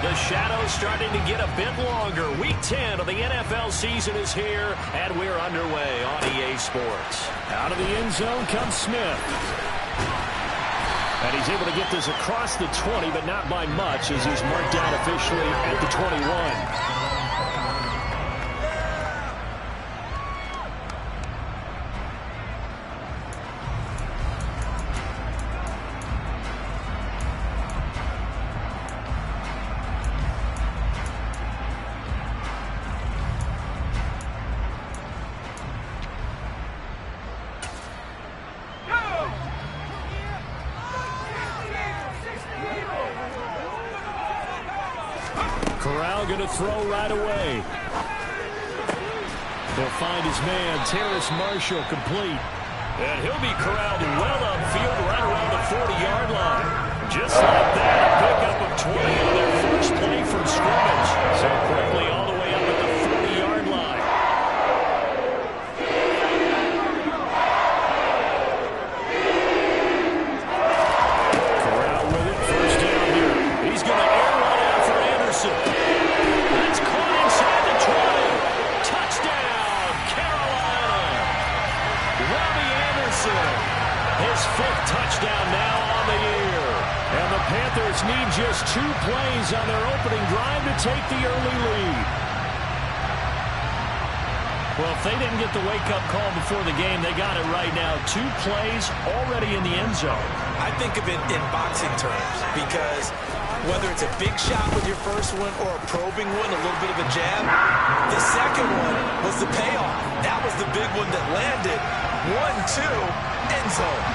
The shadow's starting to get a bit longer. Week 10 of the NFL season is here, and we're underway on EA Sports. Out of the end zone comes Smith. And he's able to get this across the 20, but not by much, as he's marked down officially at the 21. Going to throw right away. He'll find his man, Terrace Marshall, complete. And he'll be corralled well upfield right around the 40-yard line. Just like that, a pickup of 20 on their first play from scrimmage. So quickly all the way up at the 40-yard line. Corral with it, first down here. He's going to air one out for Anderson. That's caught inside the 20. Touchdown, Carolina. Robbie Anderson, his 5th touchdown now on the year. And the Panthers need just 2 plays on their opening drive to take the early lead. Well, if they didn't get the wake-up call before the game, they got it right now. 2 plays already in the end zone. I think of it in boxing terms because whether it's a big shot with your first one or a probing one, a little bit of a jab, the second one was the payoff. That was the big one that landed. 1-2, end zone.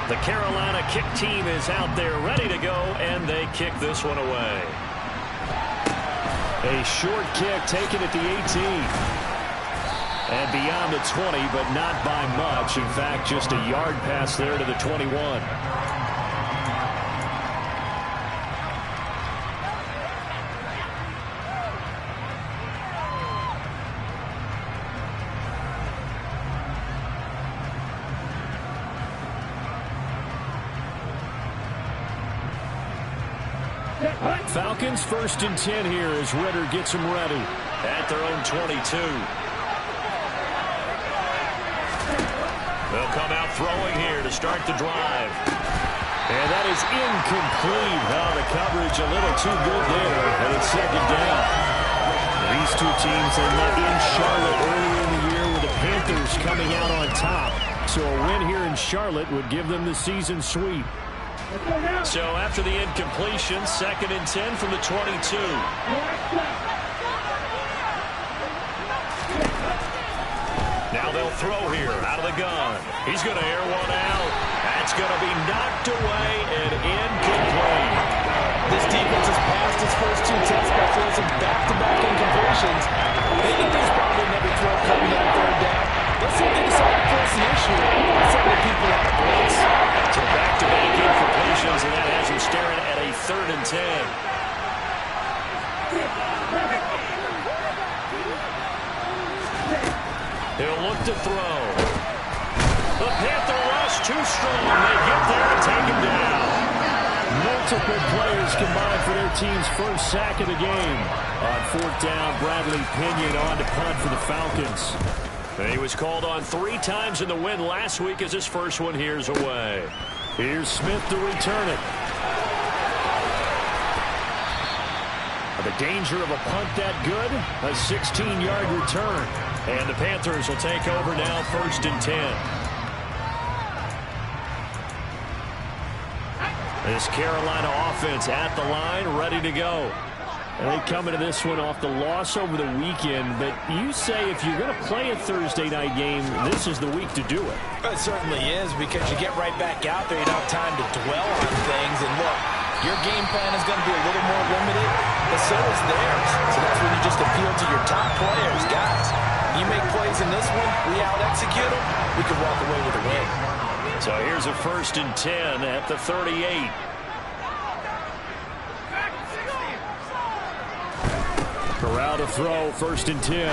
The Carolina kick team is out there ready to go, and they kick this one away. A short kick taken at the 18. And beyond the 20, but not by much. In fact, just a yard pass there to the 21. Falcons 1st and 10 here as Ritter gets them ready. At their own 22. They'll come out throwing here to start the drive. And that is incomplete. Oh, the coverage a little too good there. And it's 2nd down. These 2 teams, they met in Charlotte earlier in the year with the Panthers coming out on top. So a win here in Charlotte would give them the season sweep. So after the incompletion, 2nd and 10 from the 22. Now they'll throw here out of the gun. He's going to air one out. That's going to be knocked away and incomplete. This defense has passed its first 2 tests by forcing back-to-back incompletions. They think there's probably another throw coming on 3rd down. Let's see if they decide to force the issue. Sending people out of place. So back-to-back incompletions, and that has him staring at a 3rd and 10. He'll look to throw. The Panther rush too strong. They get there and take him down. Multiple players combined for their team's first sack of the game. On 4th down, Bradley Pinion on to punt for the Falcons. And he was called on 3 times in the win last week as his first one here's away. Here's Smith to return it. The danger of a punt that good? A 16-yard return. And the Panthers will take over now, 1st and 10. This Carolina offense at the line, ready to go. And they come into this one off the loss over the weekend, but you say if you're going to play a Thursday night game, this is the week to do it. It certainly is, because you get right back out there. You don't have time to dwell on things. And look, your game plan is going to be a little more limited, but so is theirs. So that's when you just appeal to your top players. Guys, you make plays in this one, we out-execute them, we can walk away with a win. So here's a 1st and 10 at the 38. Corral to throw, 1st and 10.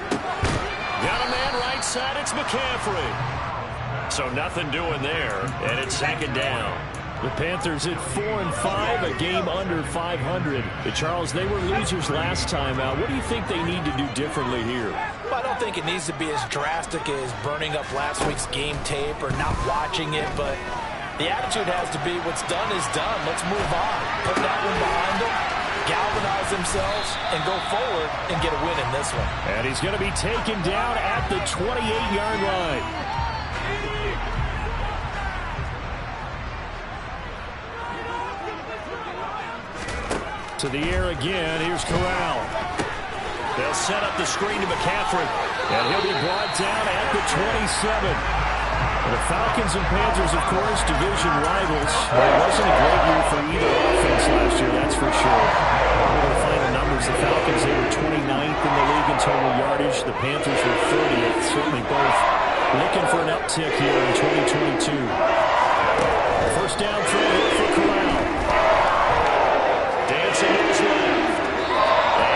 Got a man right side, it's McCaffrey. So nothing doing there, and it's 2nd down. The Panthers at 4-5, a game under 500. Charles, they were losers last time out. What do you think they need to do differently here? Well, I don't think it needs to be as drastic as burning up last week's game tape or not watching it, but the attitude has to be what's done is done. Let's move on. Put that one behind them, galvanize themselves, and go forward and get a win in this one. And he's going to be taken down at the 28-yard line. To the air again. Here's Corral. They'll set up the screen to McCaffrey. And he'll be brought down at the 27. And the Falcons and Panthers, of course, division rivals. Well, it wasn't a great year for either offense last year, that's for sure. We're going to find the numbers. The Falcons, they were 29th in the league in total yardage. The Panthers were 30th. Certainly both looking for an uptick here in 2022. First down throw here for Corral. Dancing to his left.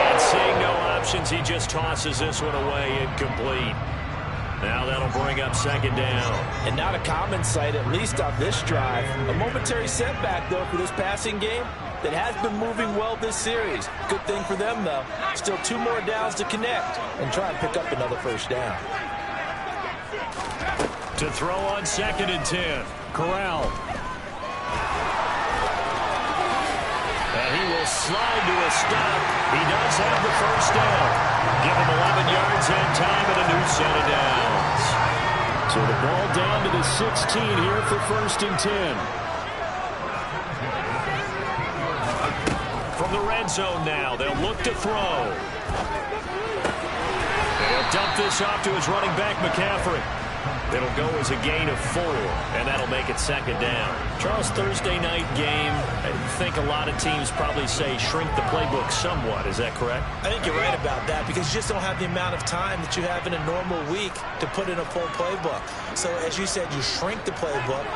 And seeing no options, he just tosses this one away, incomplete. Now that'll bring up second down. And not a common sight, at least on this drive. A momentary setback, though, for this passing game that has been moving well this series. Good thing for them, though. Still 2 more downs to connect and try and pick up another first down. To throw on 2nd and 10. Corral. And he will slide to a stop. He does have the first down. Give him 11 yards and time and a new set of downs. So the ball down to the 16 here for 1st and 10. From the red zone now, they'll look to throw. They'll dump this off to his running back, McCaffrey. It'll go as a gain of 4, and that'll make it second down. Charles, Thursday night game, I think a lot of teams probably say shrink the playbook somewhat. Is that correct? I think you're right about that because you just don't have the amount of time that you have in a normal week to put in a full playbook. So as you said, you shrink the playbook,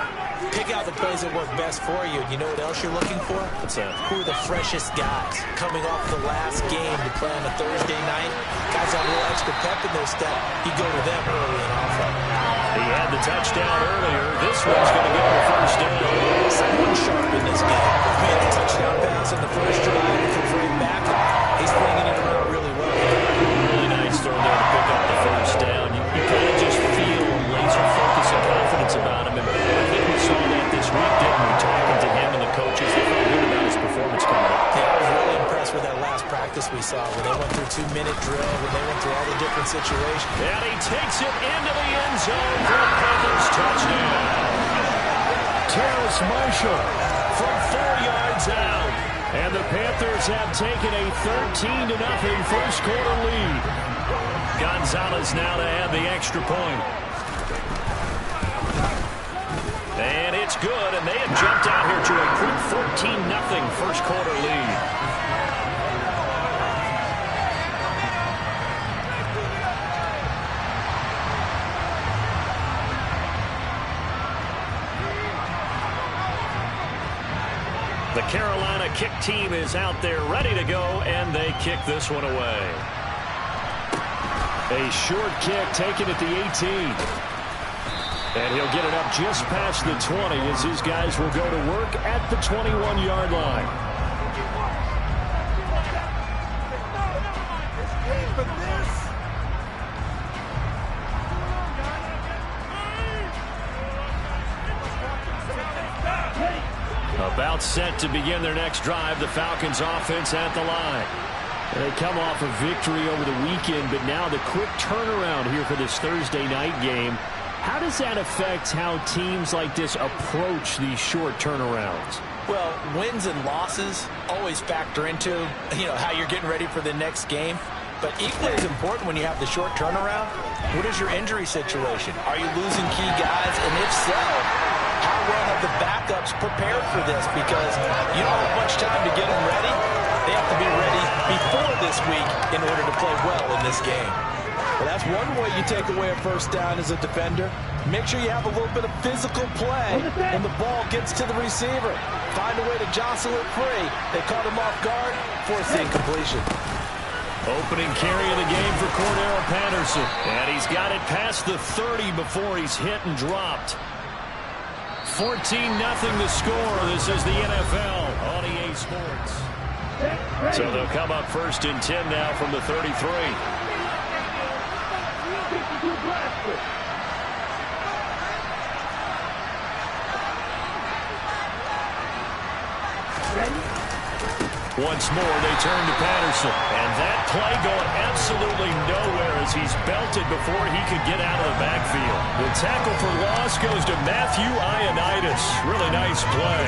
pick out the plays that work best for you. You know what else you're looking for? What's that? Who are the freshest guys coming off the last game to play on a Thursday night? Guys have a little extra pep in their step. You go to them early and often. He had the touchdown earlier. This one's going to get the first down. Someone sharp in this game. He had a touchdown pass in the first drive. He comes right back. He's flinging it around really well. Really nice throw there to pick up the first down. You kind of just feel laser focus and confidence about him. And I think we saw that this week, didn't we? Talking to him and the coaches, they felt good about his performance coming up. Yeah, I was really impressed with that last practice we saw when they went through 2-minute drill, when they went through all the different situations. And he takes it into the end zone for the Panthers touchdown. Terrace Marshall From 4 yards out. And the Panthers have taken a 13-0 first quarter lead. Gonzalez now to add the extra point. And it's good, and they have jumped out here to a quick 14-0 first quarter lead. The Carolina kick team is out there ready to go, and they kick this one away. A short kick taken at the 18. And he'll get it up just past the 20 as his guys will go to work at the 21-yard line. About set to begin their next drive, the Falcons offense at the line. They come off a victory over the weekend, but now the quick turnaround here for this Thursday night game. How does that affect how teams like this approach these short turnarounds? Well, wins and losses always factor into, how you're getting ready for the next game. But equally as important when you have the short turnaround, what is your injury situation? Are you losing key guys? And if so, how well have the backups prepared for this? Because you don't have much time to get them ready. They have to be ready before this week in order to play well in this game. Well, that's one way you take away a first down as a defender. Make sure you have a little bit of physical play when the ball gets to the receiver. Find a way to jostle it free. They caught him off guard, force the incompletion. Opening carry of the game for Cordero Patterson. And he's got it past the 30 before he's hit and dropped. 14-0 the score. This is the NFL on EA Sports. So they'll come up 1st and 10 now from the 33. Once more, they turn to Patterson. And that play going absolutely nowhere as he's belted before he could get out of the backfield. The tackle for loss goes to Matthew Ioannidis. Really nice play.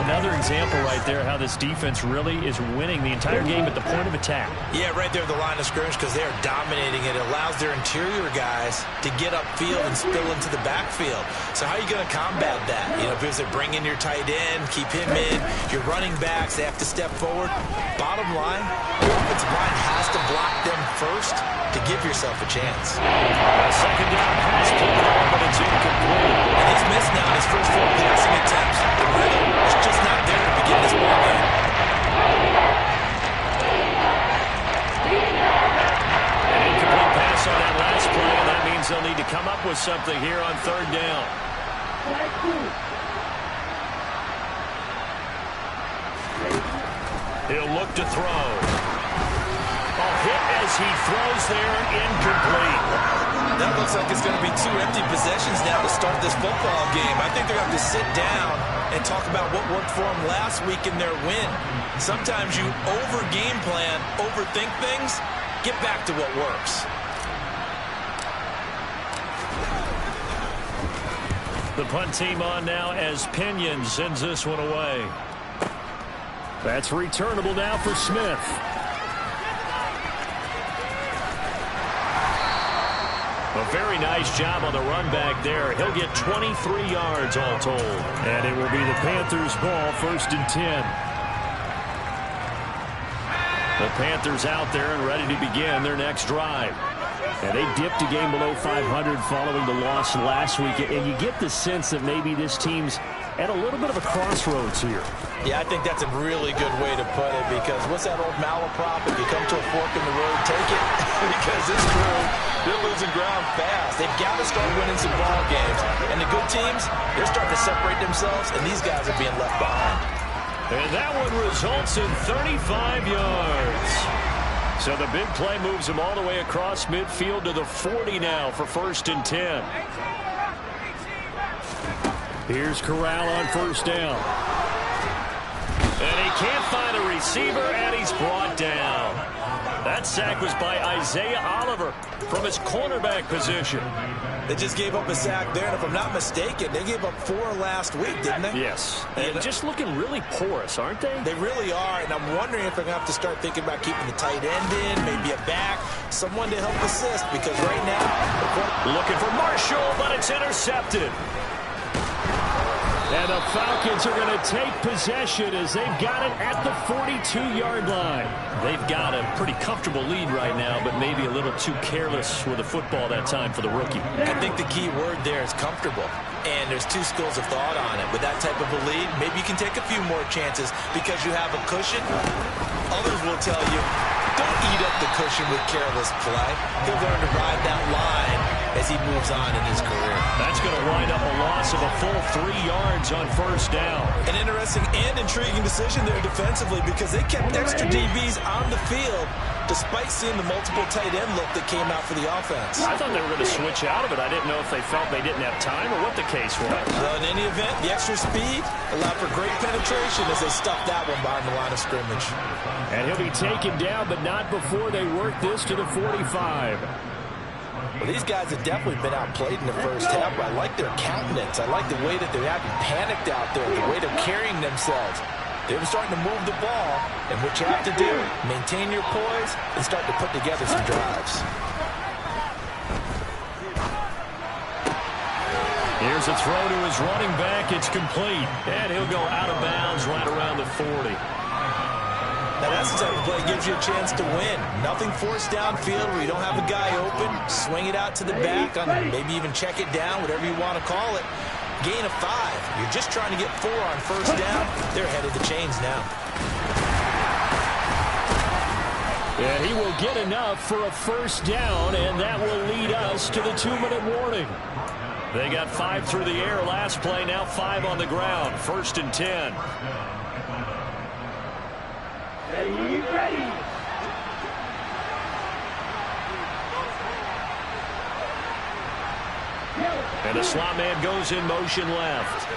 Another example right there how this defense really is winning the entire game at the point of attack. Yeah, right there at the line of scrimmage because they're dominating it. It allows their interior guys to get upfield and spill into the backfield. So how are you going to combat that? You know, because they bring in your tight end, keep him in. Your running backs, they have to step forward. Bottom line, your offensive line has to block them first to give yourself a chance. Second down pass play, but it's incomplete. And he's missed now his first 4 passing attempts. The rhythm is just not there to begin this ball game. An incomplete pass on that last play, and that means they'll need to come up with something here on 3rd down. He'll look to throw. Hit as he throws there, incomplete. That looks like it's going to be 2 empty possessions now to start this football game. I think they're going to have to sit down and talk about what worked for them last week in their win. Sometimes you over-game plan, overthink things, get back to what works. The punt team on now as Pinion sends this one away. That's returnable now for Smith. A very nice job on the run back there. He'll get 23 yards all told. And it will be the Panthers' ball, 1st and 10. The Panthers out there and ready to begin their next drive. And they dipped a game below 500 following the loss last week. And you get the sense that maybe this team's at a little bit of a crossroads here. Yeah, I think that's a really good way to put it because what's that old malaprop? If you come to a fork in the road, take it. Because this crew, they're losing ground fast. They've got to start winning some ball games. And the good teams, they're starting to separate themselves, and these guys are being left behind. And that one results in 35 yards. So the big play moves them all the way across midfield to the 40 now for 1st and 10. Here's Corral on 1st down. And he can't find a receiver, and he's brought down. That sack was by Isaiah Oliver from his cornerback position. They just gave up a sack there, and if I'm not mistaken, they gave up 4 last week, didn't they? Yes. And just looking really porous, aren't they? They really are, and I'm wondering if they're going to have to start thinking about keeping the tight end in, maybe a back, someone to help assist, because right now... Looking for Marshall, but it's intercepted. And the Falcons are going to take possession as they've got it at the 42-yard line. They've got a pretty comfortable lead right now, but maybe a little too careless with the football that time for the rookie. I think the key word there is comfortable. And there's 2 schools of thought on it. With that type of a lead, maybe you can take a few more chances because you have a cushion. Others will tell you, don't eat up the cushion with careless play. He'll learn to ride that line as he moves on in his career. That's going to wind up a loss of a full 3 yards on 1st down. An interesting and intriguing decision there defensively because they kept extra DBs on the field despite seeing the multiple tight end look that came out for the offense. I thought they were going to switch out of it. I didn't know if they felt they didn't have time or what the case was. Well, in any event, the extra speed allowed for great penetration as they stuffed that one behind the line of scrimmage. And he'll be taken down, but not before they work this to the 45. Well, these guys have definitely been outplayed in the first half, but I like their countenance. I like the way that they're acting panicked out there, the way they're carrying themselves. They're starting to move the ball, and what you have to do, maintain your poise and start to put together some drives. Here's a throw to his running back. It's complete, and he'll go out of bounds right around the 40. Now, that's the type of play that gives you a chance to win. Nothing forced downfield where you don't have a guy open. Swing it out to the back, maybe even check it down, whatever you want to call it. Gain of 5. You're just trying to get 4 on 1st down. They're ahead of the chains now. And he will get enough for a 1st down, and that will lead us to the 2-minute warning. They got 5 through the air last play, now 5 on the ground. 1st and 10. Ready. And the slot man goes in motion left.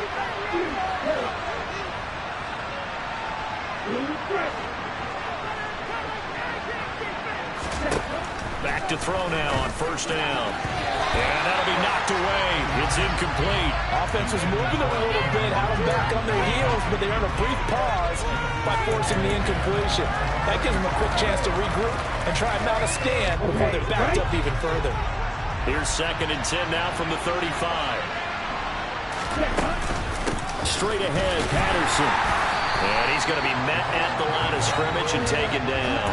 Back to throw now on 1st down. And that'll be knocked away. It's incomplete. Offense was moving them a little bit, had them back on their heels, but they earned a brief pause by forcing the incompletion. That gives them a quick chance to regroup and try and mount a stand before they're backed up even further. Here's 2nd and 10 now from the 35. Straight ahead, Patterson. And he's going to be met at the line of scrimmage and taken down.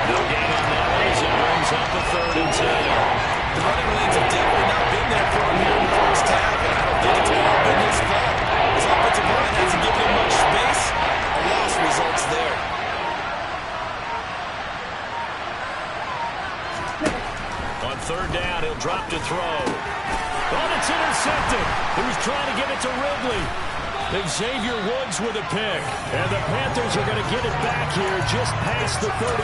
No gain on that one as it brings up a 3rd and 10. The running lanes have definitely not been there for him here in the first half, and I don't think it's all been his fault. His offensive line hasn't given him much space. A loss results there. On 3rd down, he'll drop to throw. Oh, it's intercepted. He was trying to get it to Ridley. Xavier Woods with a pick. And the Panthers are going to get it back here just past the 35.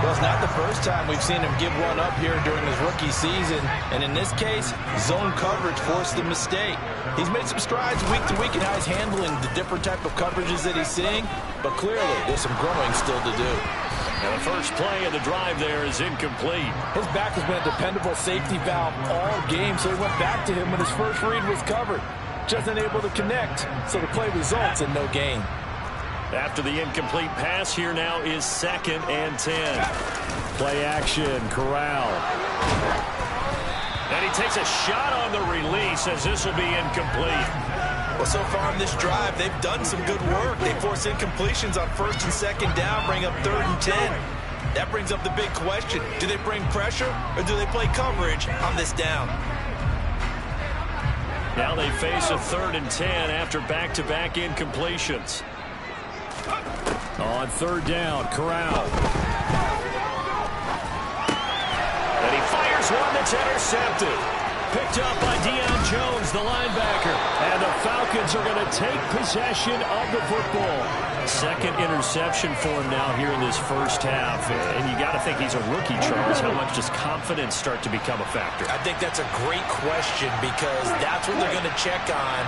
Well, it's not the first time we've seen him give one up here during his rookie season. And in this case, zone coverage forced the mistake. He's made some strides week to week in how he's handling the different type of coverages that he's seeing. But clearly, there's some growing still to do. And the first play of the drive there is incomplete. His back has been a dependable safety valve all game, so he went back to him when his first read was covered. Just unable to connect, so the play results in no gain. After the incomplete pass, here now is 2nd and 10. Play action, Corral. And he takes a shot on the release as this will be incomplete. Well, so far in this drive, they've done some good work. They force incompletions on 1st and 2nd down, bring up 3rd and 10. That brings up the big question. Do they bring pressure, or do they play coverage on this down? Now they face a 3rd and 10 after back-to-back incompletions. On 3rd down, Corral. And he fires one that's intercepted. Picked up by Deion Jones, the linebacker. And the Falcons are going to take possession of the football. 2nd interception for him now here in this first half. And you got to think he's a rookie, Charles. How much does confidence start to become a factor? I think that's a great question because that's what they're going to check on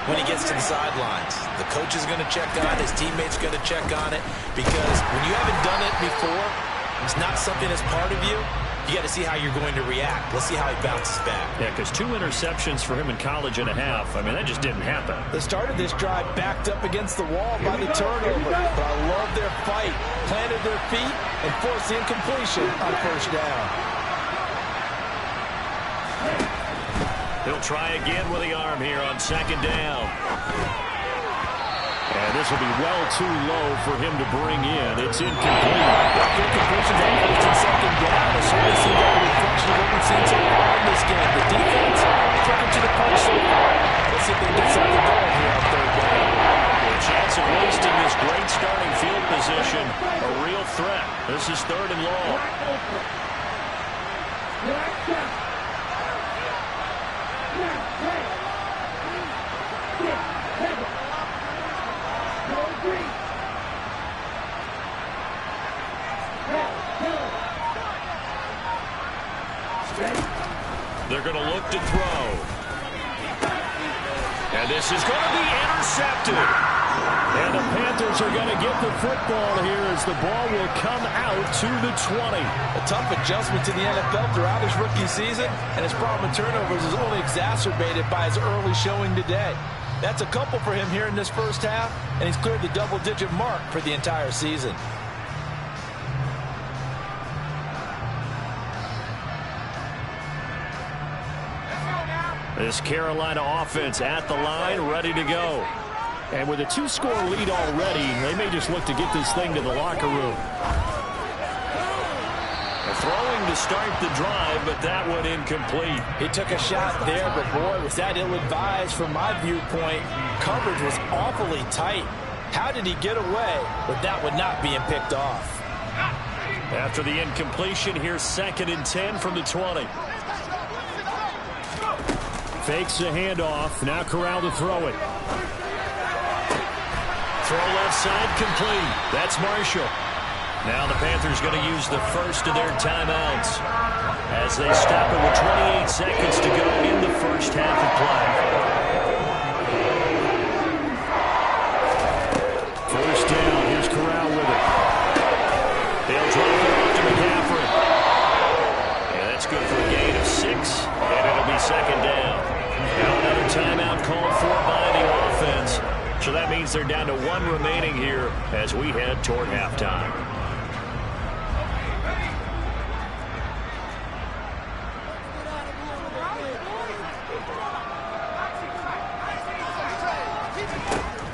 when he gets to the sidelines. The coach is going to check on it. His teammates are going to check on it because when you haven't done it before, it's not something that's part of you. You got to see how you're going to react. Let's see how he bounces back. Yeah, because 2 interceptions for him in college and a half. I mean, that just didn't happen. They started this drive backed up against the wall by the turnover. But I love their fight. Planted their feet and forced the incompletion on 1st down. He'll try again with the arm here on 2nd down. And this will be well too low for him to bring in. It's incomplete. Incompletions on 1st and 2nd down. I certainly see that reflection of what we've seen so far in this game. The defense took him to the punch so far. Let's see if they can get something going here on 3rd down. A chance of wasting this great starting field position. A real threat. This is 3rd and long. They're going to look to throw. And this is going to be intercepted. And the Panthers are going to get the football here as the ball will come out to the 20. A tough adjustment to the NFL throughout his rookie season, and his problem with turnovers is only exacerbated by his early showing today. That's a couple for him here in this first half, and he's cleared the double-digit mark for the entire season. This Carolina offense at the line, ready to go. And with a 2-score lead already, they may just look to get this thing to the locker room. Throwing to start the drive, but that one incomplete. He took a shot there, but boy, was that ill-advised from my viewpoint. Coverage was awfully tight. How did he get away with that one not being picked off? After the incompletion, here's 2nd and 10 from the 20. Fakes the handoff. Now Corral to throw it. Throw left side complete. That's Marshall. Now the Panthers going to use the first of their timeouts as they stop it with 28 seconds to go in the first half of play. First down. Here's Corral with it. They'll drop it off to McCaffrey. And that's good for a gain of 6, and it'll be second down. Now another timeout called for by the offense. So that means they're down to 1 remaining here as we head toward halftime.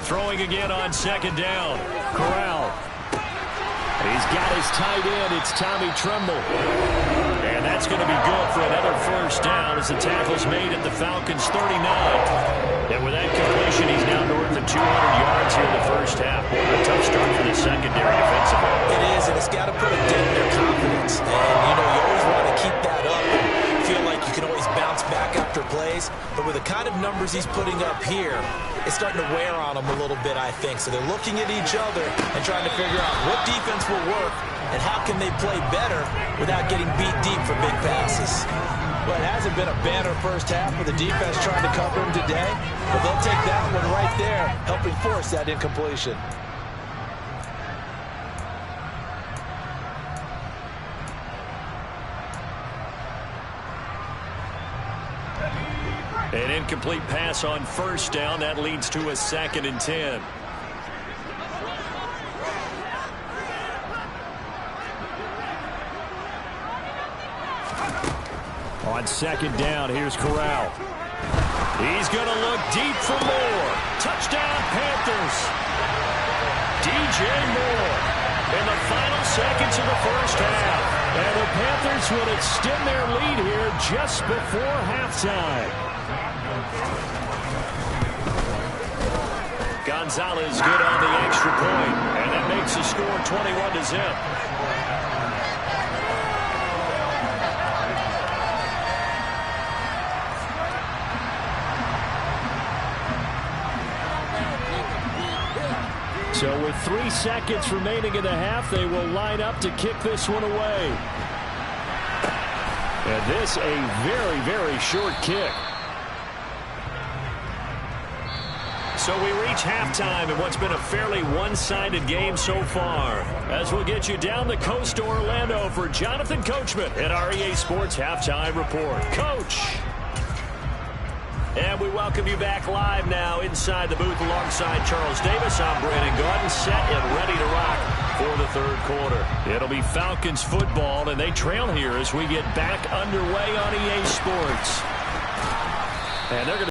Throwing again on second down. Corral. He's got his tight end. It's Tommy Tremble. And that's going to be good for another first down as the tackle's made at the Falcons' 39. And with that completion, he's now north of 200 yards here in the first half. What a tough start for the secondary defensively. It is, and it's got to put a dent in their confidence. And, you know, you always want to keep that up and feel like you can always bounce back after plays. But with the kind of numbers he's putting up here, it's starting to wear on them a little bit, I think. So they're looking at each other and trying to figure out what defense will work and how can they play better without getting beat deep for big passes. Well, it hasn't been a banner first half with the defense trying to cover him today, but they'll take that one right there, helping force that incompletion. An incomplete pass on first down. That leads to a 2nd and 10. On second down, here's Corral. He's going to look deep for Moore. Touchdown, Panthers. DJ Moore in the final seconds of the first half. And the Panthers will extend their lead here just before halftime. Gonzalez good on the extra point, and that makes the score 21-0. So with 3 seconds remaining in the half, they will line up to kick this one away. And this a very, very short kick. So we reach halftime in what's been a fairly one-sided game so far. As we'll get you down the coast to Orlando for Jonathan Coachman at our EA Sports Halftime Report. Coach! And we welcome you back live now inside the booth alongside Charles Davis. I'm Brandon Gordon, set and ready to rock for the third quarter. It'll be Falcons football, and they trail here as we get back underway on EA Sports. And they're going to